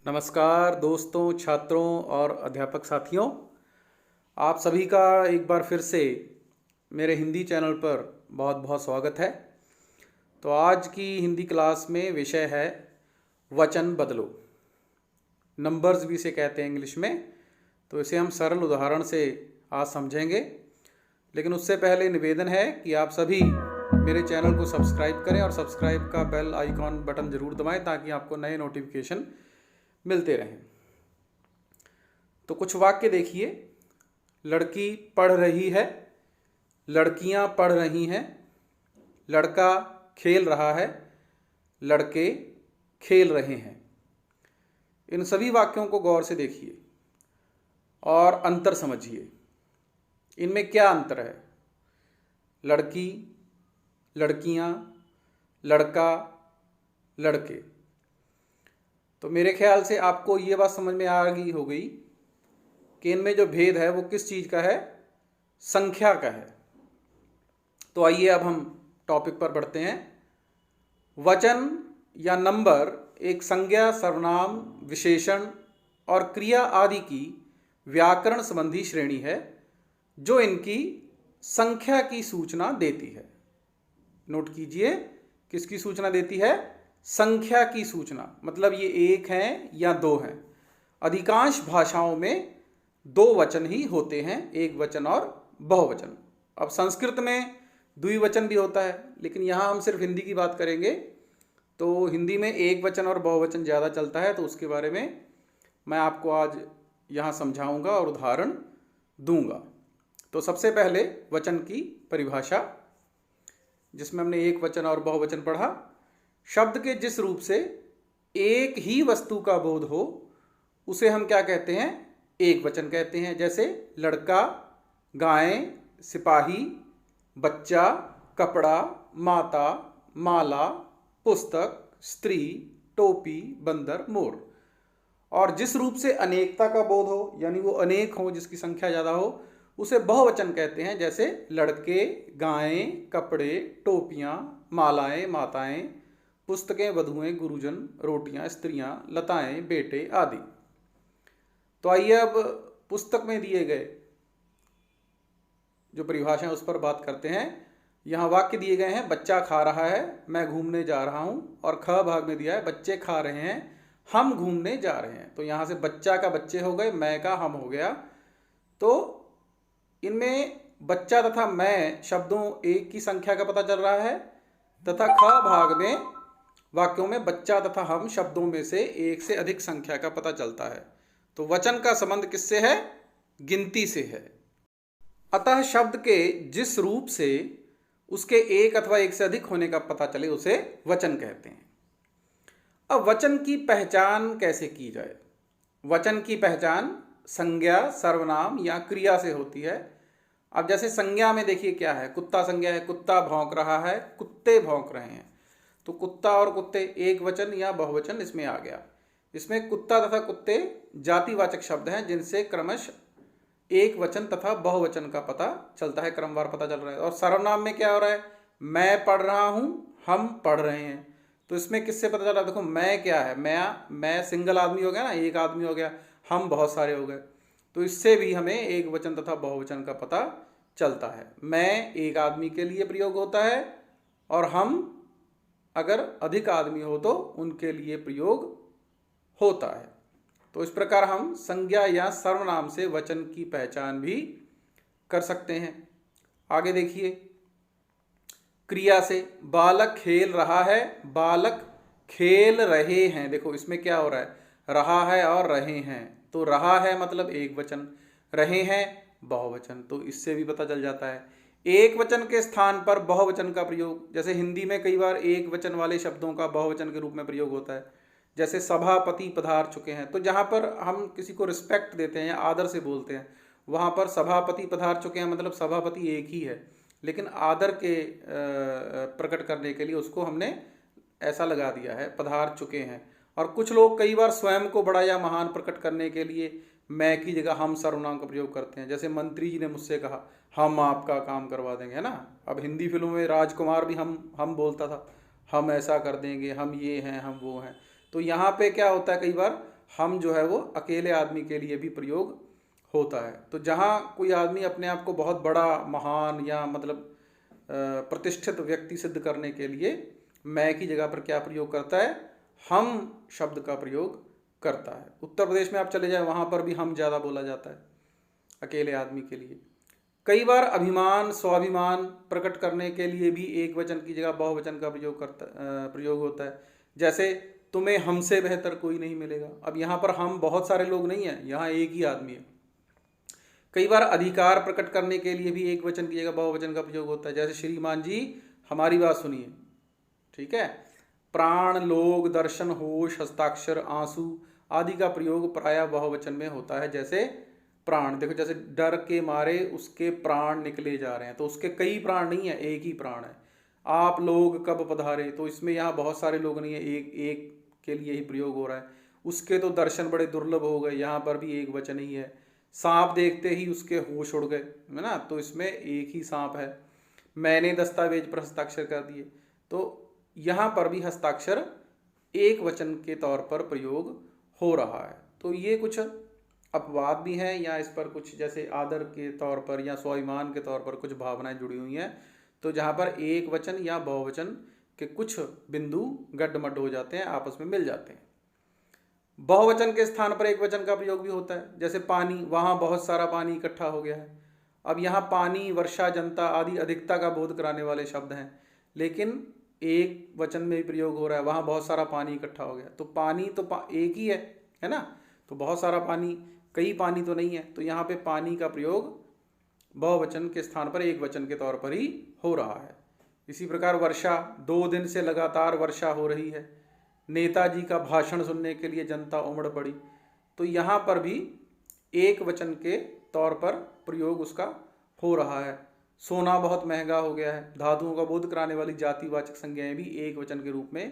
नमस्कार दोस्तों, छात्रों और अध्यापक साथियों। आप सभी का एक बार फिर से मेरे हिंदी चैनल पर बहुत बहुत स्वागत है। तो आज की हिंदी क्लास में विषय है वचन बदलो। नंबर्स भी इसे कहते हैं इंग्लिश में। तो इसे हम सरल उदाहरण से आज समझेंगे, लेकिन उससे पहले निवेदन है कि आप सभी मेरे चैनल को सब्सक्राइब करें और सब्सक्राइब का बेल आइकॉन बटन ज़रूर दबाएं ताकि आपको नए नोटिफिकेशन मिलते रहें। तो कुछ वाक्य देखिए। लड़की पढ़ रही है, लड़कियां पढ़ रही हैं, लड़का खेल रहा है, लड़के खेल रहे हैं। इन सभी वाक्यों को गौर से देखिए और अंतर समझिए। इनमें क्या अंतर है? लड़की, लड़कियां, लड़का, लड़के। तो मेरे ख्याल से आपको ये बात समझ में आ गई हो गई कि इनमें जो भेद है वो किस चीज़ का है? संख्या का है। तो आइए अब हम टॉपिक पर बढ़ते हैं। वचन या नंबर एक संज्ञा, सर्वनाम, विशेषण और क्रिया आदि की व्याकरण संबंधी श्रेणी है जो इनकी संख्या की सूचना देती है। नोट कीजिए, किसकी सूचना देती है? संख्या की सूचना। मतलब ये एक हैं या दो हैं। अधिकांश भाषाओं में दो वचन ही होते हैं, एक वचन और बहुवचन। अब संस्कृत में द्विवचन भी होता है, लेकिन यहाँ हम सिर्फ हिंदी की बात करेंगे। तो हिंदी में एक वचन और बहुवचन ज़्यादा चलता है, तो उसके बारे में मैं आपको आज यहाँ समझाऊंगा और उदाहरण दूंगा। तो सबसे पहले वचन की परिभाषा, जिसमें हमने एक वचन और बहुवचन पढ़ा। शब्द के जिस रूप से एक ही वस्तु का बोध हो उसे हम क्या कहते हैं? एक वचन कहते हैं। जैसे लड़का, गाय, सिपाही, बच्चा, कपड़ा, माता, माला, पुस्तक, स्त्री, टोपी, बंदर, मोर। और जिस रूप से अनेकता का बोध हो, यानी वो अनेक हो, जिसकी संख्या ज़्यादा हो, उसे बहुवचन कहते हैं। जैसे लड़के, गायें, कपड़े, टोपियाँ, मालाएं, माताएं, पुस्तकें, वधुएं, गुरुजन, रोटियां, स्त्रियां, लताएं, बेटे आदि। तो आइए अब पुस्तक में दिए गए जो परिभाषा है उस पर बात करते हैं। यहाँ वाक्य दिए गए हैं। बच्चा खा रहा है, मैं घूमने जा रहा हूँ। और ख भाग में दिया है, बच्चे खा रहे हैं, हम घूमने जा रहे हैं। तो यहाँ से बच्चा का बच्चे हो गए, मैं का हम हो गया। तो इनमें बच्चा तथा मैं शब्दों एक की संख्या का पता चल रहा है, तथा ख भाग में वाक्यों में बच्चा तथा हम शब्दों में से एक से अधिक संख्या का पता चलता है। तो वचन का संबंध किससे है? गिनती से है। अतः शब्द के जिस रूप से उसके एक अथवा एक से अधिक होने का पता चले उसे वचन कहते हैं। अब वचन की पहचान कैसे की जाए? वचन की पहचान संज्ञा, सर्वनाम या क्रिया से होती है। अब जैसे संज्ञा में देखिए क्या है? कुत्ता संज्ञा है, कुत्ता भौंक रहा है, कुत्ते भौंक रहे हैं। तो कुत्ता और कुत्ते एक वचन या बहुवचन इसमें आ गया। इसमें कुत्ता तथा कुत्ते जातिवाचक शब्द हैं जिनसे क्रमश एक वचन तथा बहुवचन का पता चलता है, क्रमवार पता चल रहा है। और सर्वनाम में क्या हो रहा है? मैं पढ़ रहा हूँ, हम पढ़ रहे हैं। तो इसमें किससे पता चल रहा है? देखो, मैं क्या है? मैं सिंगल आदमी हो गया ना, एक आदमी हो गया, हम बहुत सारे हो गए। तो इससे भी हमें एक वचन तथा बहुवचन का पता चलता है। मैं एक आदमी के लिए प्रयोग होता है और हम अगर अधिक आदमी हो तो उनके लिए प्रयोग होता है। तो इस प्रकार हम संज्ञा या सर्वनाम से वचन की पहचान भी कर सकते हैं। आगे देखिए, क्रिया से बालक खेल रहा है, बालक खेल रहे हैं। देखो इसमें क्या हो रहा है? रहा है और रहे हैं। तो रहा है मतलब एक वचन, रहे हैं बहुवचन। तो इससे भी पता चल जाता है। एक वचन के स्थान पर बहुवचन का प्रयोग, जैसे हिंदी में कई बार एक वचन वाले शब्दों का बहुवचन के रूप में प्रयोग होता है। जैसे सभापति पधार चुके हैं। तो जहाँ पर हम किसी को रिस्पेक्ट देते हैं या आदर से बोलते हैं, वहाँ पर सभापति पधार चुके हैं मतलब सभापति एक ही है, लेकिन आदर के प्रकट करने के लिए उसको हमने ऐसा लगा दिया है, पधार चुके हैं। और कुछ लोग कई बार स्वयं को बड़ा या महान प्रकट करने के लिए मैं की जगह हम सर्वनाम का प्रयोग करते हैं। जैसे मंत्री जी ने मुझसे कहा हम आपका काम करवा देंगे, है ना। अब हिंदी फिल्मों में राजकुमार भी हम बोलता था, हम ऐसा कर देंगे, हम ये हैं, हम वो हैं। तो यहाँ पे क्या होता है, कई बार हम जो है वो अकेले आदमी के लिए भी प्रयोग होता है। तो जहाँ कोई आदमी अपने आप को बहुत बड़ा, महान या मतलब प्रतिष्ठित व्यक्ति सिद्ध करने के लिए मैं की जगह पर क्या प्रयोग करता है, हम शब्द का प्रयोग करता है। उत्तर प्रदेश में आप चले जाए, वहाँ पर भी हम ज़्यादा बोला जाता है अकेले आदमी के लिए। कई बार अभिमान, स्वाभिमान प्रकट करने के लिए भी एक वचन की जगह बहुवचन का प्रयोग होता है। जैसे तुम्हें हमसे बेहतर कोई नहीं मिलेगा। अब यहाँ पर हम बहुत सारे लोग नहीं हैं, यहाँ एक ही आदमी है। कई बार अधिकार प्रकट करने के लिए भी एक वचन की जगह बहुवचन का प्रयोग होता है। जैसे श्रीमान जी हमारी बात सुनिए, ठीक है। प्राण, लोग, दर्शन, होश, हस्ताक्षर, आंसू आदि का प्रयोग प्रायः बहुवचन में होता है। जैसे प्राण, देखो जैसे डर के मारे उसके प्राण निकले जा रहे हैं, तो उसके कई प्राण नहीं है, एक ही प्राण है। आप लोग कब पधारे, तो इसमें यहाँ बहुत सारे लोग नहीं है, एक एक के लिए ही प्रयोग हो रहा है। उसके तो दर्शन बड़े दुर्लभ हो गए, यहाँ पर भी एक वचन ही है। सांप देखते ही उसके होश उड़ गए, है ना, तो इसमें एक ही सांप है। मैंने दस्तावेज पर हस्ताक्षर कर दिए, तो यहाँ पर भी हस्ताक्षर एक वचन के तौर पर प्रयोग हो रहा है। तो ये कुछ अपवाद भी हैं, या इस पर कुछ जैसे आदर के तौर पर या स्वाभिमान के तौर पर कुछ भावनाएं जुड़ी हुई हैं, तो जहाँ पर एक वचन या बहुवचन के कुछ बिंदु गड्ढमड्ढ हो जाते हैं, आपस में मिल जाते हैं। बहुवचन के स्थान पर एक वचन का प्रयोग भी होता है। जैसे पानी, वहाँ बहुत सारा पानी इकट्ठा हो गया है। अब यहाँ पानी, वर्षा, जनता आदि अधिकता का बोध कराने वाले शब्द हैं, लेकिन एक वचन में भी प्रयोग हो रहा है। वहाँ बहुत सारा पानी इकट्ठा हो गया, तो पानी तो एक ही है ना, तो बहुत सारा पानी, कई पानी तो नहीं है। तो यहाँ पे पानी का प्रयोग बहुवचन के स्थान पर एक वचन के तौर पर ही हो रहा है। इसी प्रकार वर्षा, 2 दिन से लगातार वर्षा हो रही है। नेताजी का भाषण सुनने के लिए जनता उमड़ पड़ी, तो यहाँ पर भी एक वचन के तौर पर प्रयोग उसका हो रहा है। सोना बहुत महंगा हो गया है। धातुओं का बोध कराने वाली जातिवाचक संज्ञाएं भी एक वचन के रूप में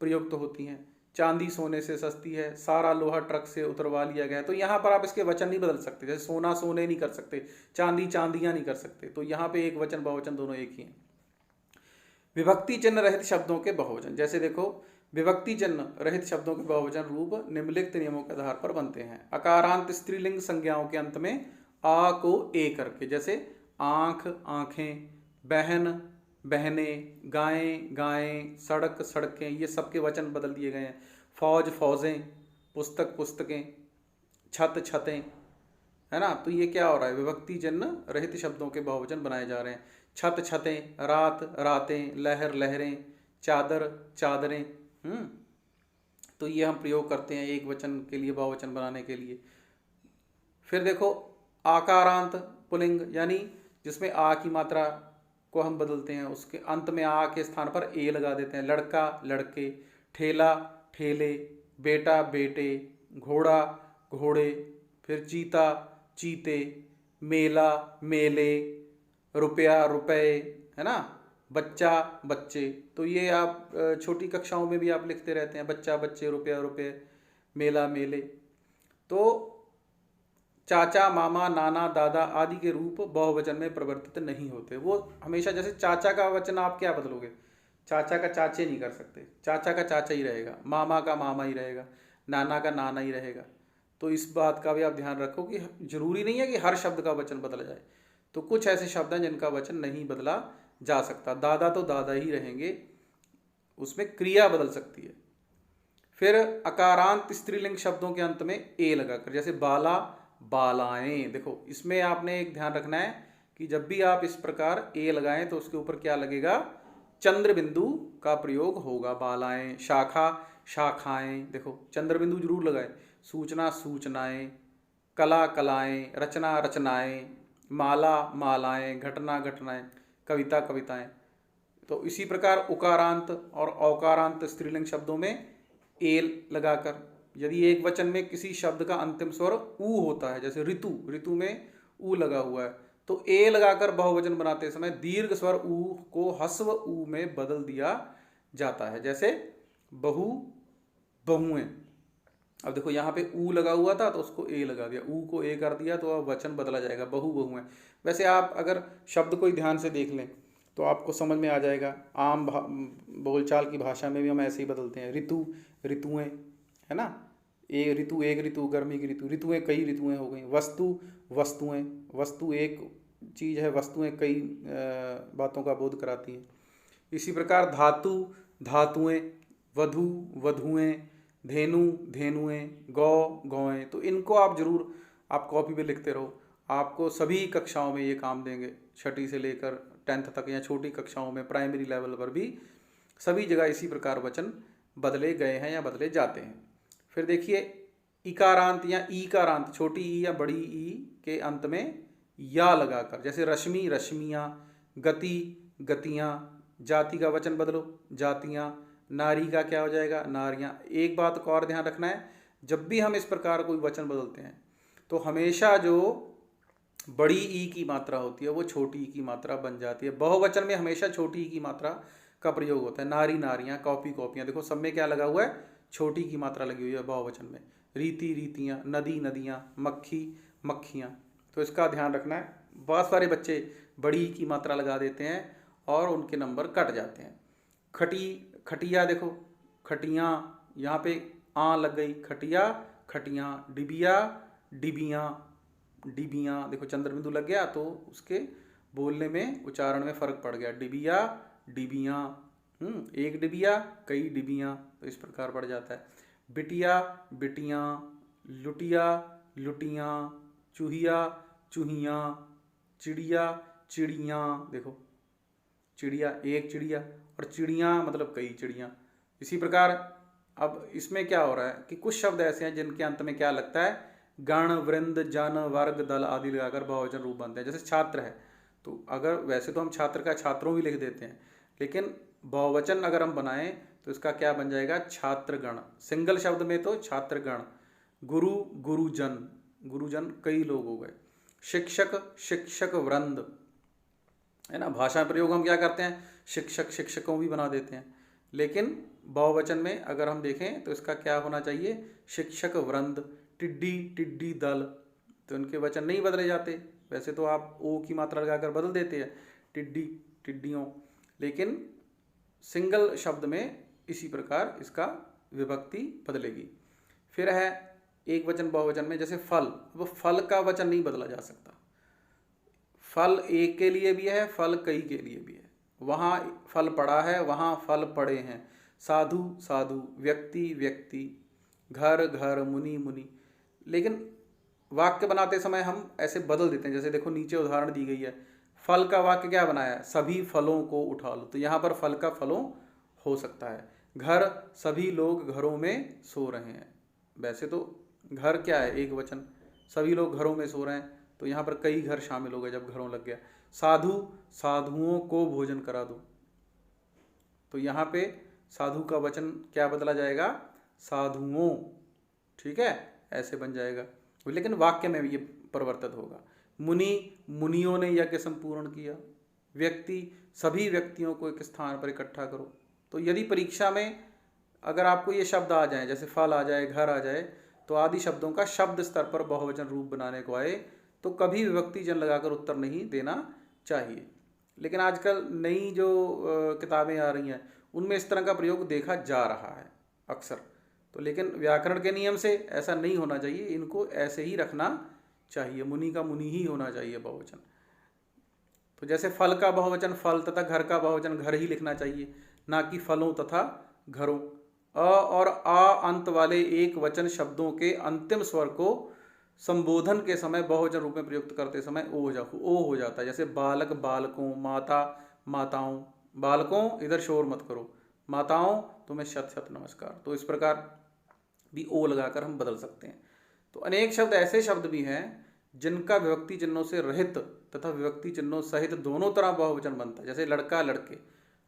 प्रयुक्त होती हैं। चांदी सोने से सस्ती है। सारा लोहा ट्रक से उतरवा लिया गया। तो यहाँ पर आप इसके वचन नहीं बदल सकते, जैसे सोना सोने नहीं कर सकते, चांदी चांदियाँ नहीं कर सकते। तो यहाँ पे एक वचन बहुवचन दोनों एक ही हैं। विभक्ति चिन्ह रहित शब्दों के बहुवचन, जैसे देखो विभक्ति चिन्ह रहित शब्दों के बहुवचन रूप निम्नलिखित नियमों के आधार पर बनते हैं। अकारांत स्त्रीलिंग संज्ञाओं के अंत में आ को ए करके, जैसे आंख, आंखें, बहन, बहनें, गायें, गायें, सड़क, सड़कें, ये सबके वचन बदल दिए गए हैं। फौज, फौजें, पुस्तक, पुस्तकें, छत, छतें, है ना। तो ये क्या हो रहा है, विभक्ति चिन्ह रहित शब्दों के बहुवचन बनाए जा रहे हैं। छत, छतें, रात, रातें, लहर, लहरें, चादर, चादरें। तो ये हम प्रयोग करते हैं एक वचन के लिए बहुवचन बनाने के लिए। फिर देखो आकारांत पुल्लिंग, यानी जिसमें आ की मात्रा को हम बदलते हैं, उसके अंत में आ के स्थान पर ए लगा देते हैं। लड़का, लड़के, ठेला, ठेले, बेटा, बेटे, घोड़ा, घोड़े, फिर चीता, चीते, मेला, मेले, रुपया, रुपए, है ना, बच्चा, बच्चे। तो ये आप छोटी कक्षाओं में भी आप लिखते रहते हैं, बच्चा, बच्चे, रुपया, रुपये, मेला, मेले। तो चाचा, मामा, नाना, दादा आदि के रूप बहुवचन में परिवर्तित नहीं होते। वो हमेशा, जैसे चाचा का वचन आप क्या बदलोगे, चाचा का चाचे नहीं कर सकते, चाचा का चाचा ही रहेगा, मामा का मामा ही रहेगा, नाना का नाना ही रहेगा। तो इस बात का भी आप ध्यान रखो कि जरूरी नहीं है कि हर शब्द का वचन बदला जाए। तो कुछ ऐसे शब्द हैं जिनका वचन नहीं बदला जा सकता। दादा तो दादा ही रहेंगे, उसमें क्रिया बदल सकती है। फिर अकारांत स्त्रीलिंग शब्दों के अंत में ए लगाकर, जैसे बाला, बालाएं। देखो इसमें आपने एक ध्यान रखना है कि जब भी आप इस प्रकार ए लगाएं तो उसके ऊपर क्या लगेगा, चंद्र बिंदु का प्रयोग होगा। बालाएं, शाखा, शाखाएं, देखो चंद्र बिंदु जरूर लगाएं। सूचना, सूचनाएं, कला, कलाएं, रचना, रचनाएं, माला, मालाएं, घटना, घटनाएं, कविता, कविताएं। तो इसी प्रकार उकारांत और औकारांत स्त्रीलिंग शब्दों में ए लगाकर, यदि एक वचन में किसी शब्द का अंतिम स्वर ऊ होता है, जैसे ऋतु, ऋतु में ऊ लगा हुआ है, तो ए लगाकर बहुवचन बनाते समय दीर्घ स्वर ऊ को ह्रस्व ऊ में बदल दिया जाता है। जैसे बहु, बहुएं। अब देखो यहाँ पे ऊ लगा हुआ था तो उसको ए लगा दिया, ऊ को ए कर दिया, तो अब वचन बदला जाएगा, बहु, बहुएं। वैसे आप अगर शब्द को ध्यान से देख लें तो आपको समझ में आ जाएगा। आम बोलचाल की भाषा में भी हम ऐसे ही बदलते हैं, ऋतु, ऋतुएं, है ना। एक ऋतु, गर्मी की ऋतु, ऋतुएं कई ऋतुएं हो गई। वस्तु, वस्तुएं, वस्तु एक चीज़ है, वस्तुएं कई बातों का बोध कराती हैं। इसी प्रकार धातु, धातुएं, वधु, वधुएं, धेनु, धेनुएं, गौ, गौएं। तो इनको आप जरूर आप कॉपी पे लिखते रहो, आपको सभी कक्षाओं में ये काम देंगे, छठी से लेकर 10th तक या छोटी कक्षाओं में प्राइमरी लेवल पर भी सभी जगह इसी प्रकार वचन बदले गए हैं या बदले जाते हैं। फिर देखिए इकारांत या ईकारांत, छोटी ई या बड़ी ई के अंत में या लगाकर, जैसे रश्मि, रश्मियाँ, गति, गतियाँ। जाति का वचन बदलो, जातियाँ। नारी का क्या हो जाएगा, नारियाँ। एक बात को और ध्यान रखना है, जब भी हम इस प्रकार कोई वचन बदलते हैं तो हमेशा जो बड़ी ई की मात्रा होती है वो छोटी ई की मात्रा बन जाती है। बहुवचन में हमेशा छोटी ई की मात्रा का प्रयोग होता है। नारी, नारियाँ, कॉपी, कॉपियाँ। देखो सब में क्या लगा हुआ है, छोटी की मात्रा लगी हुई है बहुवचन में। रीति, रीतियाँ, नदी, नदियाँ, मक्खी, मक्खियाँ। तो इसका ध्यान रखना है। बहुत सारे बच्चे बड़ी की मात्रा लगा देते हैं और उनके नंबर कट जाते हैं। खटी, खटिया, देखो खटियाँ, यहाँ पे आ लग गई, खटिया, खटियाँ। डिबिया, डिबियाँ, डिबियाँ। देखो चंद्र बिंदु लग गया तो उसके बोलने में, उच्चारण में फर्क पड़ गया। डिबिया, डिबियाँ। एक डिबिया, कई डिबियाँ, तो इस प्रकार बढ़ जाता है। बिटिया, बिटियाँ, लुटिया, लुटियाँ, चूहिया, चूहियाँ, चिड़िया, चिड़ियाँ। देखो चिड़िया एक चिड़िया और चिड़ियाँ मतलब कई चिड़ियाँ। इसी प्रकार अब इसमें क्या हो रहा है कि कुछ शब्द ऐसे हैं जिनके अंत में क्या लगता है, गण, वृंद, जन, वर्ग, दल आदि लगाकर बहुवचन रूप बनते हैं। जैसे छात्र है तो अगर वैसे तो हम छात्र का छात्रों भी लिख देते हैं, लेकिन बहुवचन अगर हम बनाएं तो इसका क्या बन जाएगा, छात्रगण। सिंगल शब्द में तो छात्रगण। गुरु, गुरुजन, गुरुजन कई लोग हो गए। शिक्षक, शिक्षक वृंद, है ना। भाषा प्रयोग हम क्या करते हैं, शिक्षक, शिक्षकों भी बना देते हैं, लेकिन बहुवचन में अगर हम देखें तो इसका क्या होना चाहिए, शिक्षक वृंद। टिड्डी, टिड्डी दल, तो इनके वचन नहीं बदले जाते। वैसे तो आप ओ की मात्रा लगाकर बदल देते हैं, टिड्डी, टिड्डियों, लेकिन सिंगल शब्द में इसी प्रकार इसका विभक्ति बदलेगी। फिर है एक वचन बहुवचन में, जैसे फल। अब फल का वचन नहीं बदला जा सकता। फल एक के लिए भी है, फल कई के लिए भी है। वहाँ फल पड़ा है, वहाँ फल पड़े हैं। साधु, साधु, व्यक्ति, व्यक्ति, घर, घर, मुनि, मुनि। लेकिन वाक्य बनाते समय हम ऐसे बदल देते हैं। जैसे देखो नीचे उदाहरण दी गई है, फल का वाक्य क्या बनाया है, सभी फलों को उठा लो, तो यहाँ पर फल का फलों हो सकता है। घर, सभी लोग घरों में सो रहे हैं। वैसे तो घर क्या है, एक वचन, सभी लोग घरों में सो रहे हैं, तो यहाँ पर कई घर शामिल हो गए जब घरों लग गया। साधु, साधुओं को भोजन करा दो, तो यहाँ पे साधु का वचन क्या बदला जाएगा, साधुओं। ठीक है, ऐसे बन जाएगा, लेकिन वाक्य में ये परिवर्तित होगा। मुनि, मुनियों ने यज्ञ संपूर्ण किया। व्यक्ति, सभी व्यक्तियों को एक स्थान पर इकट्ठा करो। तो यदि परीक्षा में अगर आपको ये शब्द आ जाए, जैसे फल आ जाए, घर आ जाए, तो आदि शब्दों का शब्द स्तर पर बहुवचन रूप बनाने को आए तो कभी विभक्ति जन लगाकर उत्तर नहीं देना चाहिए। लेकिन आजकल नई जो किताबें आ रही हैं उनमें इस तरह का प्रयोग देखा जा रहा है अक्सर, तो लेकिन व्याकरण के नियम से ऐसा नहीं होना चाहिए, इनको ऐसे ही रखना चाहिए। मुनि का मुनि ही होना चाहिए बहुवचन। तो जैसे फल का बहुवचन फल तथा घर का बहुवचन घर ही लिखना चाहिए, ना कि फलों तथा घरों। अ और आ अंत वाले एक वचन शब्दों के अंतिम स्वर को संबोधन के समय बहुवचन रूप में प्रयुक्त करते समय ओ हो जाता है। जैसे बालक, बालकों, माता, माताओं। बालकों इधर शोर मत करो, माताओं तुम्हें शत शत नमस्कार। तो इस प्रकार भी ओ लगाकर हम बदल सकते हैं। तो अनेक शब्द ऐसे शब्द भी हैं जिनका विभक्ति चिन्हों से रहित तथा विभक्ति चिन्हों सहित दोनों तरह बहुवचन बनता है। जैसे लड़का, लड़के,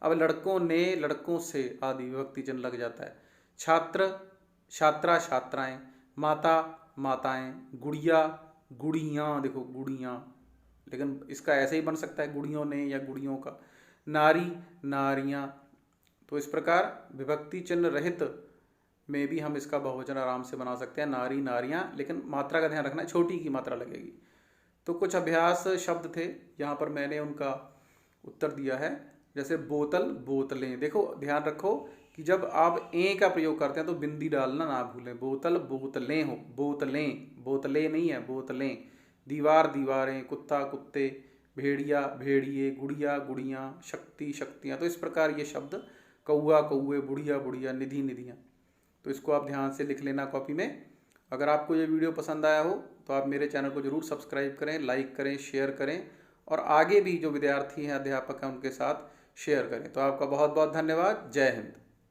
अब लड़कों ने, लड़कों से आदि विभक्ति चिन्ह लग जाता है। छात्र, छात्रा, छात्राएं। माता, माताएं। गुड़िया, गुड़ियाँ, देखो गुड़ियाँ, लेकिन इसका ऐसे ही बन सकता है गुड़ियों ने या गुड़ियों का। नारी, नारियाँ। तो इस प्रकार विभक्ति चिन्ह रहित में भी हम इसका बहुवचन आराम से बना सकते हैं, नारी, नारियाँ, लेकिन मात्रा का ध्यान रखना है, छोटी की मात्रा लगेगी। तो कुछ अभ्यास शब्द थे, यहाँ पर मैंने उनका उत्तर दिया है। जैसे बोतल, बोतलें। देखो ध्यान रखो कि जब आप ए का प्रयोग करते हैं तो बिंदी डालना ना भूलें। बोतल बोतलें हो, बोतलें, बोतलें नहीं है, बोतलें। दीवार दीवारें, कुत्ता कुत्ते, भेड़िया भेड़िए, गुड़िया गुड़ियाँ, शक्ति शक्तियाँ। तो इस प्रकार ये शब्द कौआ कौए, बुढ़िया बुढ़िया, निधि निधियाँ। तो इसको आप ध्यान से लिख लेना कॉपी में। अगर आपको ये वीडियो पसंद आया हो तो आप मेरे चैनल को ज़रूर सब्सक्राइब करें, लाइक करें, शेयर करें और आगे भी जो विद्यार्थी हैं, अध्यापक हैं, उनके साथ शेयर करें। तो आपका बहुत बहुत धन्यवाद। जय हिंद।